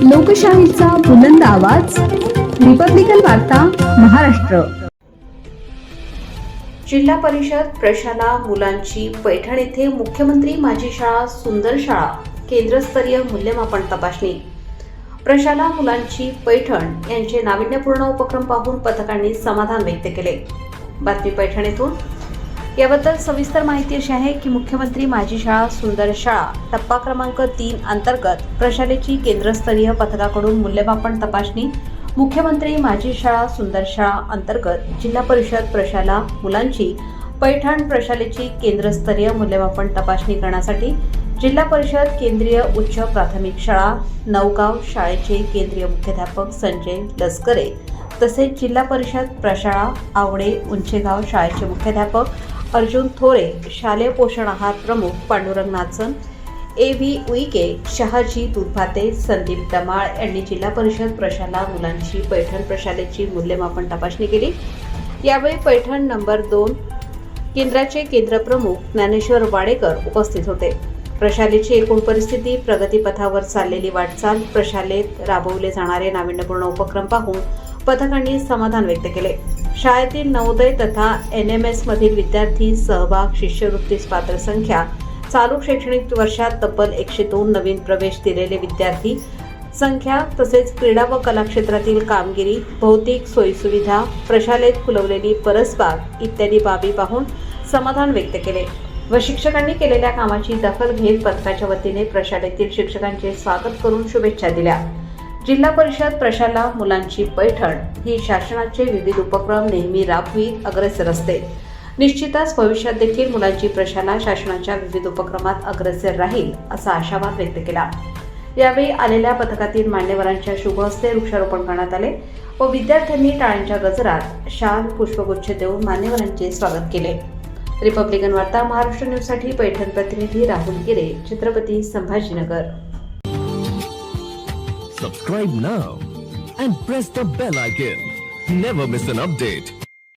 लोकशाहीचा बुलंद आवाज, रिपब्लिकन वार्ता, महाराष्ट्र. जिल्हा परिषद प्रशाला मुलांची पैठण येथे मुख्यमंत्री माझी शाळा सुंदर शाळा केंद्रस्तरीय मूल्यमापन तपासणी. प्रशाला मुलांची पैठण यांचे नाविन्यपूर्ण उपक्रम पाहून पथकांनी समाधान व्यक्त केले. बातमी पैठण येथून. याबद्दल सविस्तर माहिती अशी आहे की मुख्यमंत्री माझी शाळा सुंदर शाळा टप्पा क्रमांक 3 अंतर्गत प्रशालेची केंद्रस्तरीय पथकाकडून मूल्यमापन तपासणी. मुख्यमंत्री माझी शाळा सुंदर शाळा अंतर्गत जिल्हा परिषद प्रशाला मुलांची पैठण प्रशालेची केंद्रस्तरीय मूल्यमापन तपासणी करण्यासाठी जिल्हा परिषद केंद्रीय उच्च प्राथमिक शाळा नवगाव शाळेचे केंद्रीय मुख्याध्यापक संजय लस्करे तसेच जिल्हा परिषद प्रशाळा आवडे उंचेगाव शाळेचे मुख्याध्यापक अर्जुन थोरे, शालेय पोषण आहार प्रमुख पांडुरंग नाचन, A.V. उईके, शहाजी दुधभाते, संदीप दमाळ यांनी जिल्हा परिषद प्रशाला मुलांची पैठण प्रशालेची मूल्यमापन तपासणी केली. यावेळी पैठण नंबर 2 केंद्राचे केंद्रप्रमुख ज्ञानेश्वर वाडेकर उपस्थित होते. प्रशालेची एकूण परिस्थिती, प्रगतीपथावर चाललेली वाटचाल, प्रशालेत राबवले जाणारे नाविन्यपूर्ण उपक्रम पाहून पथकांनी समाधान व्यक्त केले. शाळेतील नवोदय तथा NMS मधील विद्यार्थी सहभाग, शिष्यवृत्तीस पात्र संख्या, चालू शैक्षणिक वर्षात तब्बल 102 नवीन प्रवेश दिलेले विद्यार्थी संख्या तसेच क्रीडा व कला क्षेत्रातील कामगिरी, भौतिक सोयीसुविधा, प्रशालेत फुलवलेली परसबाग इत्यादी बाबी पाहून समाधान व्यक्त केले व शिक्षकांनी केलेल्या कामाची दखल घेत पथकाच्या वतीने प्रशालेतील शिक्षकांचे स्वागत करून शुभेच्छा दिल्या. जिल्हा परिषद प्रशाला मुलांची पैठण ही शासनाचे विविध उपक्रम नेहमी राबवीत अग्रेसर असते. निश्चितच भविष्यात देखील मुलांची प्रशाला शासनाच्या विविध उपक्रमात अग्रेसर राहील असा आशावाद व्यक्त केला. यावेळी आलेल्या पथकातील मान्यवरांच्या शुभ हस्ते वृक्षारोपण करण्यात आले व विद्यार्थ्यांनी टाळ्यांच्या गजरात शाल पुष्पगुच्छ देऊन मान्यवरांचे स्वागत केले. रिपब्लिकन वार्ता महाराष्ट्र न्यूजसाठी पैठण प्रतिनिधी राहुल गिरे, Chhatrapati Sambhajinagar. Subscribe now and press the bell icon. Never miss an update.